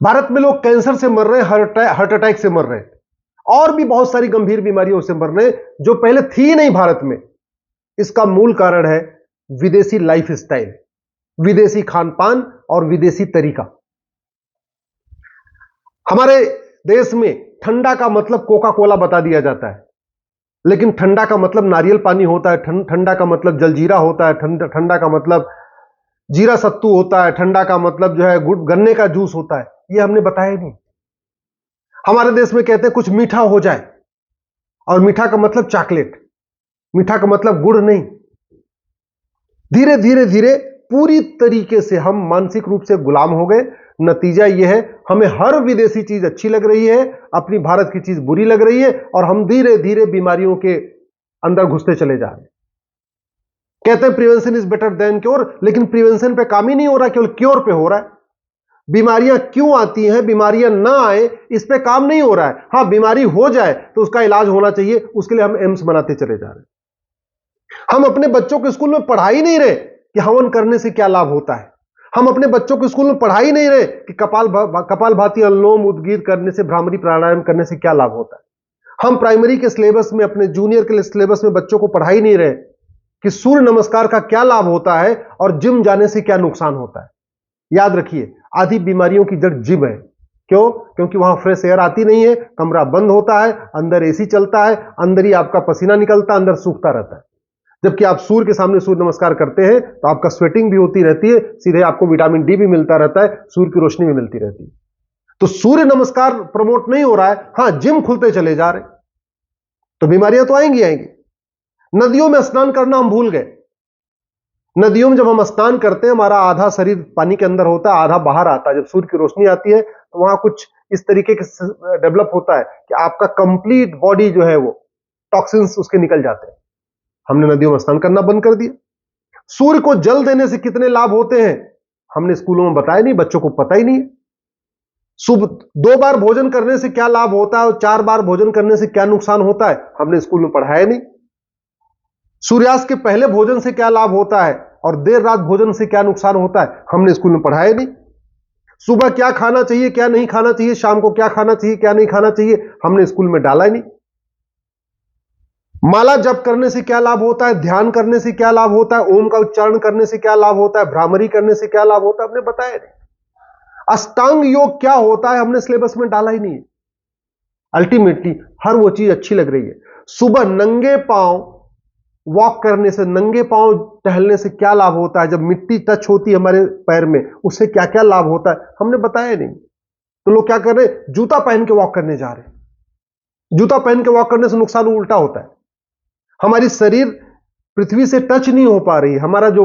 भारत में लोग कैंसर से मर रहे हैं, हार्ट अटैक से मर रहे हैं, और भी बहुत सारी गंभीर बीमारियों से मर रहे हैं जो पहले थी ही नहीं भारत में। इसका मूल कारण है विदेशी लाइफस्टाइल, विदेशी खान पान और विदेशी तरीका। हमारे देश में ठंडा का मतलब कोका कोला बता दिया जाता है, लेकिन ठंडा का मतलब नारियल पानी होता है, ठंडा का मतलब जलजीरा होता है, ठंडा का मतलब जीरा सत्तू होता है, ठंडा का मतलब जो है गन्ने का जूस होता है। यह हमने बताया नहीं। हमारे देश में कहते हैं कुछ मीठा हो जाए, और मीठा का मतलब चॉकलेट, मीठा का मतलब गुड़ नहीं। धीरे धीरे धीरे पूरी तरीके से हम मानसिक रूप से गुलाम हो गए। नतीजा यह है, हमें हर विदेशी चीज अच्छी लग रही है, अपनी भारत की चीज बुरी लग रही है, और हम धीरे धीरे बीमारियों के अंदर घुसते चले जा रहे हैं। कहते हैं prevention is better than cure, लेकिन प्रिवेंशन पे काम ही नहीं हो रहा, केवल क्योर पे हो रहा है। बीमारियां क्यों आती हैं, बीमारियां ना आए, इस पे काम नहीं हो रहा है। हां, बीमारी हो जाए तो उसका इलाज होना चाहिए, उसके लिए हम एम्स बनाते चले जा रहे हैं। हम अपने बच्चों को स्कूल में पढ़ा ही नहीं रहे कि हवन करने से क्या लाभ होता है। हम अपने बच्चों को स्कूल में पढ़ा ही नहीं रहे कि कपालभाति, अनुलोम उद्गीत करने से, भ्रामरी प्राणायाम करने से क्या लाभ होता है। हम प्राइमरी के सिलेबस में, अपने जूनियर के सिलेबस में बच्चों को पढ़ा ही नहीं रहे कि सूर्य नमस्कार का क्या लाभ होता है और जिम जाने से क्या नुकसान होता है। याद रखिए, आधी बीमारियों की जड़ जिम है। क्यों? क्योंकि वहां फ्रेश एयर आती नहीं है, कमरा बंद होता है, अंदर एसी चलता है, अंदर ही आपका पसीना निकलता है, अंदर सूखता रहता है। जबकि आप सूर्य के सामने सूर्य नमस्कार करते हैं तो आपका स्वेटिंग भी होती रहती है, सीधे आपको विटामिन डी भी मिलता रहता है, सूर्य की रोशनी भी मिलती रहती है। तो सूर्य नमस्कार प्रमोट नहीं हो रहा है, हां जिम खुलते चले जा रहे, तो बीमारियां तो आएंगी आएंगी। नदियों में स्नान करना हम भूल गए। नदियों में जब हम स्नान करते हैं, हमारा आधा शरीर पानी के अंदर होता है, आधा बाहर आता है। जब सूर्य की रोशनी आती है तो वहां कुछ इस तरीके के डेवलप होता है कि आपका कंप्लीट बॉडी जो है वो टॉक्सिन्स उसके निकल जाते हैं। हमने नदियों में स्नान करना बंद कर दिया। सूर्य को जल देने से कितने लाभ होते हैं हमने स्कूलों में बताया नहीं, बच्चों को पता ही नहीं है। सुबह 2 बार भोजन करने से क्या लाभ होता है और 4 बार भोजन करने से क्या नुकसान होता है हमने स्कूल में पढ़ाया नहीं। सूर्यास्त के पहले भोजन से क्या लाभ होता है और देर रात भोजन से क्या नुकसान होता है हमने स्कूल में पढ़ाया नहीं। सुबह क्या खाना चाहिए, क्या नहीं खाना चाहिए, शाम को क्या खाना चाहिए, क्या नहीं खाना चाहिए, हमने स्कूल में डाला ही नहीं। माला जप करने से क्या लाभ होता है, ध्यान करने से क्या लाभ होता है, ओम का उच्चारण करने से क्या लाभ होता है, भ्रामरी करने से क्या लाभ होता है, हमने बताया नहीं। अष्टांग योग क्या होता है हमने सिलेबस में डाला ही नहीं है। अल्टीमेटली हर वो चीज अच्छी लग रही है। सुबह नंगे पांव वॉक करने से, नंगे पांव टहलने से क्या लाभ होता है, जब मिट्टी टच होती है हमारे पैर में उससे क्या क्या लाभ होता है हमने बताया नहीं। तो लोग क्या कर रहे हैं, जूता पहन के वॉक करने जा रहे हैं। जूता पहन के वॉक करने से नुकसान उल्टा होता है। हमारी शरीर पृथ्वी से टच नहीं हो पा रही, हमारा जो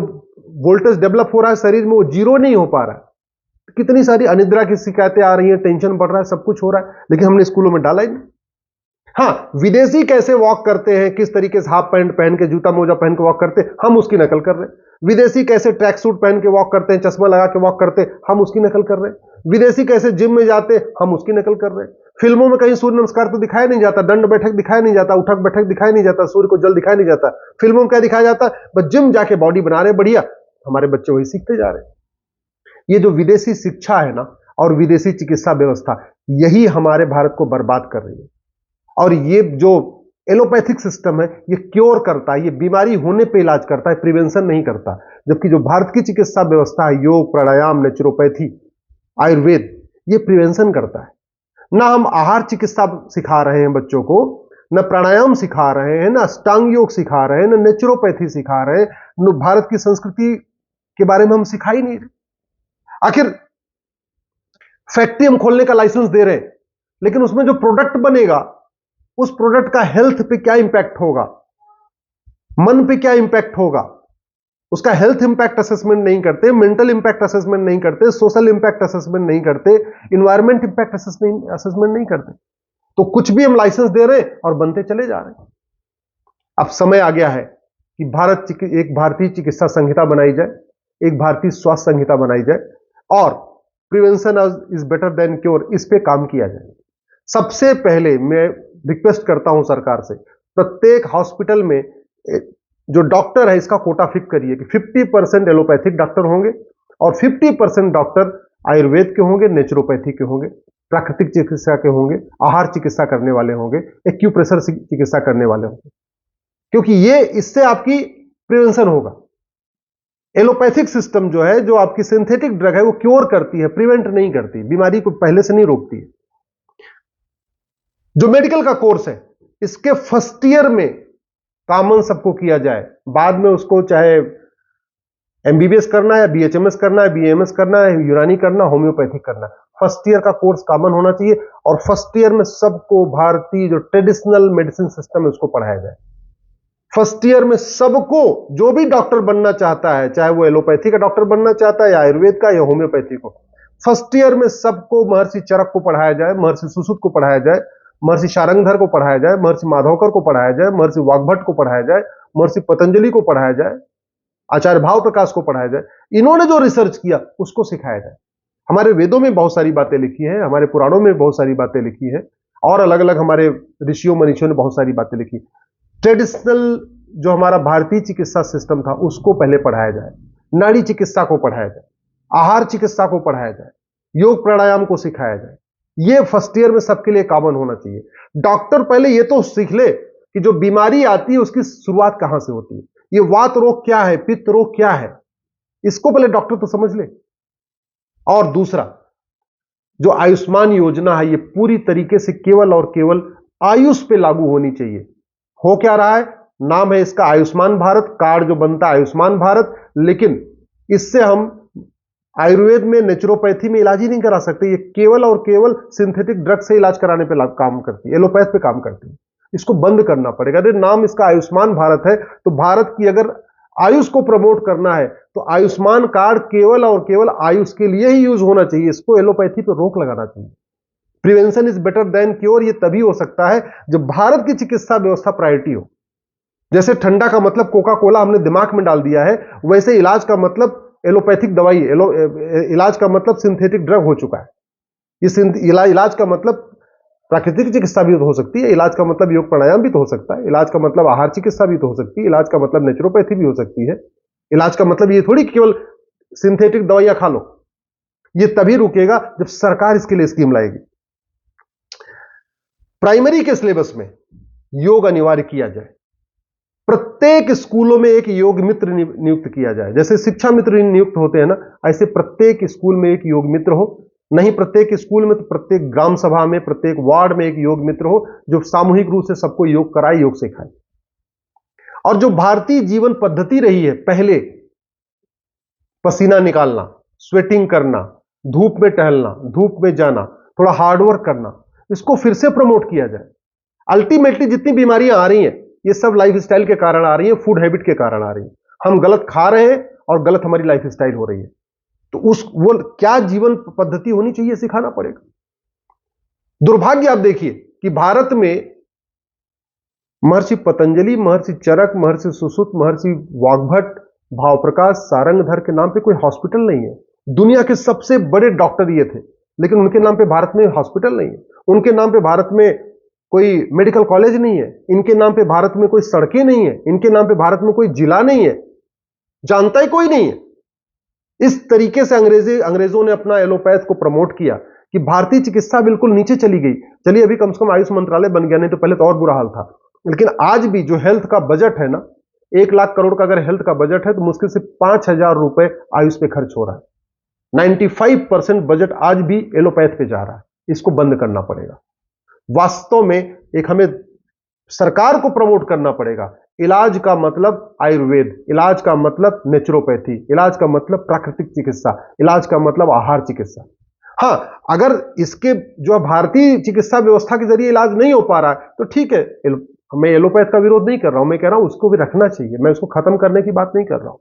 वोल्टेज डेवलप हो रहा है शरीर में वो जीरो नहीं हो पा रहा है। कितनी सारी अनिद्रा की शिकायतें आ रही हैं, टेंशन बढ़ रहा है, सब कुछ हो रहा है, लेकिन हमने स्कूलों में डाला ही नहीं। हाँ, विदेशी कैसे वॉक करते हैं, किस तरीके से हाफ पैंट पहन के, जूता मोजा पहन के वॉक करते हैं, हम उसकी नकल कर रहे हैं। विदेशी कैसे ट्रैक सूट पहन के वॉक करते हैं, चश्मा लगा के वॉक करते हैं, हम उसकी नकल कर रहे हैं। विदेशी कैसे जिम में जाते हैं, हम उसकी नकल कर रहे हैं। फिल्मों में कहीं सूर्य नमस्कार तो दिखाया नहीं जाता, दंड बैठक दिखाया नहीं जाता, उठक बैठक दिखाया नहीं जाता, सूर्य को जल दिखाया नहीं जाता। फिल्मों में क्या दिखाया जाता है, बस जिम जाके बॉडी बना रहे बढ़िया, हमारे बच्चे वही सीखते जा रहे हैं। ये जो विदेशी शिक्षा है ना, और विदेशी चिकित्सा व्यवस्था, यही हमारे भारत को बर्बाद कर रही है। और ये जो एलोपैथिक सिस्टम है ये क्योर करता है, ये बीमारी होने पे इलाज करता है, प्रिवेंशन नहीं करता। जबकि जो भारत की चिकित्सा व्यवस्था है, योग, प्राणायाम, नेचुरोपैथी, आयुर्वेद, ये प्रिवेंशन करता है। ना हम आहार चिकित्सा सिखा रहे हैं बच्चों को, न प्राणायाम सिखा रहे हैं, न अष्टांग योग सिखा रहे हैं, न नेचुरोपैथी सिखा रहे हैं, न भारत की संस्कृति के बारे में हम सिखा ही नहीं रहे। आखिर फैक्ट्री हम खोलने का लाइसेंस दे रहे हैं, लेकिन उसमें जो प्रोडक्ट बनेगा उस प्रोडक्ट का हेल्थ पे क्या इंपैक्ट होगा, मन पे क्या इंपैक्ट होगा, उसका हेल्थ इंपैक्ट असेसमेंट नहीं करते, मेंटल इंपैक्ट असेसमेंट नहीं करते, सोशल इंपैक्ट असेसमेंट नहीं करते, इन्वायरमेंट इंपैक्ट असेसमेंट नहीं करते। तो कुछ भी हम लाइसेंस दे रहे हैं और बनते चले जा रहे हैं। अब समय आ गया है कि एक भारतीय चिकित्सा संहिता बनाई जाए, एक भारतीय स्वास्थ्य संहिता बनाई जाए, और prevention is better than cure, इस पे काम किया जाए। सबसे पहले मैं रिक्वेस्ट करता हूं सरकार से, प्रत्येक हॉस्पिटल में जो डॉक्टर है इसका कोटा फिक्स करिए कि 50% एलोपैथिक डॉक्टर होंगे और 50% डॉक्टर आयुर्वेद के होंगे, नेचुरोपैथी के होंगे, प्राकृतिक चिकित्सा के होंगे, आहार चिकित्सा करने वाले होंगे, एक्यूप्रेशर चिकित्सा करने वाले होंगे, क्योंकि ये इससे आपकी प्रिवेंशन होगा। एलोपैथिक सिस्टम जो है, जो आपकी सिंथेटिक ड्रग है, वो क्योर करती है, प्रिवेंट नहीं करती, बीमारी को पहले से नहीं रोकती है। जो मेडिकल का कोर्स है, इसके फर्स्ट ईयर में कॉमन सबको किया जाए, बाद में उसको चाहे एमबीबीएस करना है, बीएचएमएस करना है, बीएमएस करना है, यूनानी करना, होम्योपैथिक करना है, फर्स्ट ईयर का कोर्स कॉमन होना चाहिए। और फर्स्ट ईयर में सबको भारतीय जो ट्रेडिशनल मेडिसिन सिस्टम है उसको पढ़ाया जाए। फर्स्ट ईयर में सबको, जो भी डॉक्टर बनना चाहता है, चाहे वो एलोपैथी का डॉक्टर बनना चाहता है या आयुर्वेद का या होम्योपैथी को, फर्स्ट ईयर में सबको महर्षि चरक को पढ़ाया जाए, महर्षि सुश्रुत को पढ़ाया जाए, महर्षि शारंगधर को पढ़ाया जाए, महर्षि माधवकर को पढ़ाया जाए, महर्षि वाग्भट को पढ़ाया जाए, महर्षि पतंजलि को पढ़ाया जाए, आचार्य भाव प्रकाश को पढ़ाया जाए। इन्होंने जो रिसर्च किया उसको सिखाया जाए। हमारे वेदों में बहुत सारी बातें लिखी हैं, हमारे पुराणों में बहुत सारी बातें लिखी हैं, और अलग अलग हमारे ऋषियों मनीषियों ने बहुत सारी बातें लिखी। ट्रेडिशनल जो हमारा भारतीय चिकित्सा सिस्टम था उसको पहले पढ़ाया जाए, नाड़ी चिकित्सा को पढ़ाया जाए, आहार चिकित्सा को पढ़ाया जाए, योग प्राणायाम को सिखाया जाए। ये फर्स्ट ईयर में सबके लिए कॉमन होना चाहिए। डॉक्टर पहले ये तो सीख ले कि जो बीमारी आती है उसकी शुरुआत कहां से होती है, ये वात रोग क्या है, पित्त रोग क्या है, इसको पहले डॉक्टर तो समझ ले। और दूसरा, जो आयुष्मान योजना है, ये पूरी तरीके से केवल और केवल आयुष पे लागू होनी चाहिए। हो क्या रहा है, नाम है इसका आयुष्मान भारत, कार्ड जो बनता है आयुष्मान भारत, लेकिन इससे हम आयुर्वेद में, नेचुरोपैथी में इलाज ही नहीं करा सकते। ये केवल और केवल सिंथेटिक ड्रग से इलाज कराने पे काम करती है, एलोपैथ पे काम करती है। इसको बंद करना पड़ेगा। अरे नाम इसका आयुष्मान भारत है, तो भारत की अगर आयुष को प्रमोट करना है तो आयुष्मान कार्ड केवल और केवल आयुष के लिए ही यूज होना चाहिए। इसको एलोपैथी पे रोक लगाना चाहिए। Prevention is better than cure, ये तभी हो सकता है जब भारत की चिकित्सा व्यवस्था प्रायोरिटी हो। जैसे ठंडा का मतलब कोका कोला हमने दिमाग में डाल दिया है, वैसे इलाज का मतलब एलोपैथिक दवाई, इलाज का मतलब सिंथेटिक ड्रग हो चुका है। ये इलाज का मतलब प्राकृतिक चिकित्सा भी तो हो सकती है, इलाज का मतलब योग प्राणायाम भी तो हो सकता है, इलाज का मतलब आहार चिकित्सा भी तो हो सकती है, इलाज का मतलब नेचुरोपैथी भी हो सकती है। इलाज का मतलब ये थोड़ी केवल सिंथेटिक दवाइयां खा लो। ये तभी रुकेगा जब सरकार इसके लिए स्कीम लाएगी। प्राइमरी के सिलेबस में योग अनिवार्य किया जाए, प्रत्येक स्कूलों में एक योग मित्र नियुक्त किया जाए। जैसे शिक्षा मित्र नियुक्त होते हैं ना, ऐसे प्रत्येक स्कूल में एक योग मित्र हो। नहीं प्रत्येक स्कूल में तो प्रत्येक ग्राम सभा में, प्रत्येक वार्ड में एक योग मित्र हो, जो सामूहिक रूप से सबको योग कराए, योग सिखाए। और जो भारतीय जीवन पद्धति रही है, पहले पसीना निकालना, स्वेटिंग करना, धूप में टहलना, धूप में जाना, थोड़ा हार्डवर्क करना, इसको फिर से प्रमोट किया जाए। अल्टीमेटली जितनी बीमारियां आ रही हैं, ये सब लाइफस्टाइल के कारण आ रही है, फूड हैबिट के कारण आ रही है। हम गलत खा रहे हैं और गलत हमारी लाइफस्टाइल हो रही है। तो वो क्या जीवन पद्धति होनी चाहिए, सिखाना पड़ेगा। दुर्भाग्य आप देखिए कि भारत में महर्षि पतंजलि, महर्षि चरक, महर्षि सुश्रुत, महर्षि वाग्भट, भाव प्रकाश, सारंगधर के नाम पे कोई हॉस्पिटल नहीं है। दुनिया के सबसे बड़े डॉक्टर ये थे, लेकिन उनके नाम पे भारत में हॉस्पिटल नहीं है। उनके नाम पे भारत में कोई मेडिकल कॉलेज नहीं है। इनके नाम पे भारत में कोई सड़कें नहीं है। इनके नाम पे भारत में कोई जिला नहीं है। जानता ही कोई नहीं है। इस तरीके से अंग्रेजों ने अपना एलोपैथ को प्रमोट किया कि भारतीय चिकित्सा बिल्कुल नीचे चली गई। चलिए अभी कम से कम आयुष मंत्रालय बन गया, नहीं तो पहले तो और बुरा हाल था। लेकिन आज भी जो हेल्थ का बजट है ना, 1 लाख करोड़ का अगर हेल्थ का बजट है तो मुश्किल से 5,000 रुपए आयुष पे खर्च हो रहा है। 95% बजट आज भी एलोपैथ पे जा रहा है। इसको बंद करना पड़ेगा। वास्तव में एक हमें सरकार को प्रमोट करना पड़ेगा। इलाज का मतलब आयुर्वेद, इलाज का मतलब नेचुरोपैथी, इलाज का मतलब प्राकृतिक चिकित्सा, इलाज का मतलब आहार चिकित्सा। हां, अगर इसके जो भारतीय चिकित्सा व्यवस्था के जरिए इलाज नहीं हो पा रहा है तो ठीक है, मैं एलोपैथ का विरोध नहीं कर रहा हूं। मैं कह रहा हूं उसको भी रखना चाहिए, मैं उसको खत्म करने की बात नहीं कर रहा हूं।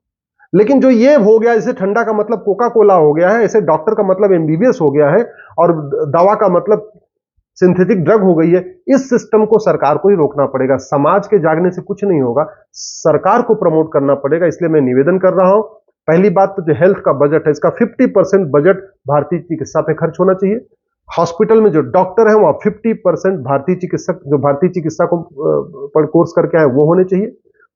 लेकिन जो ये हो गया, जैसे ठंडा का मतलब कोका कोला हो गया है, ऐसे डॉक्टर का मतलब एमबीबीएस हो गया है, और दवा का मतलब सिंथेटिक ड्रग हो गई है। इस सिस्टम को सरकार को ही रोकना पड़ेगा। समाज के जागने से कुछ नहीं होगा, सरकार को प्रमोट करना पड़ेगा। इसलिए मैं निवेदन कर रहा हूं, पहली बात तो जो हेल्थ का बजट है, इसका 50% बजट भारतीय चिकित्सा पे खर्च होना चाहिए। हॉस्पिटल में जो डॉक्टर है वहां 50% भारतीय चिकित्सक, जो भारतीय चिकित्सा को पर कोर्स करके आए वो होने चाहिए।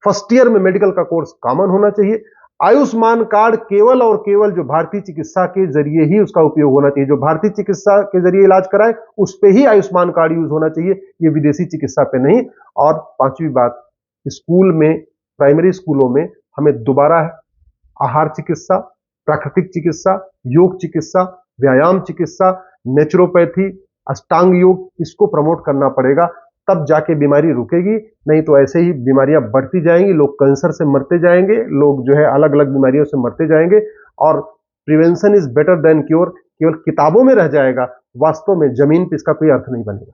फर्स्ट ईयर में मेडिकल का कोर्स कॉमन होना चाहिए। आयुष्मान कार्ड केवल और केवल जो भारतीय चिकित्सा के जरिए ही उसका उपयोग होना चाहिए। जो भारतीय चिकित्सा के जरिए इलाज कराए उस पे ही आयुष्मान कार्ड यूज होना चाहिए, ये विदेशी चिकित्सा पे नहीं। और पांचवी बात, स्कूल में, प्राइमरी स्कूलों में हमें दोबारा आहार चिकित्सा, प्राकृतिक चिकित्सा, योग चिकित्सा, व्यायाम चिकित्सा, नेचुरोपैथी, अष्टांग योग, इसको प्रमोट करना पड़ेगा, तब जाके बीमारी रुकेगी। नहीं तो ऐसे ही बीमारियां बढ़ती जाएंगी, लोग कैंसर से मरते जाएंगे, लोग जो है अलग अलग बीमारियों से मरते जाएंगे। और prevention is better than cure केवल किताबों में रह जाएगा, वास्तव में जमीन पे इसका कोई अर्थ नहीं बनेगा।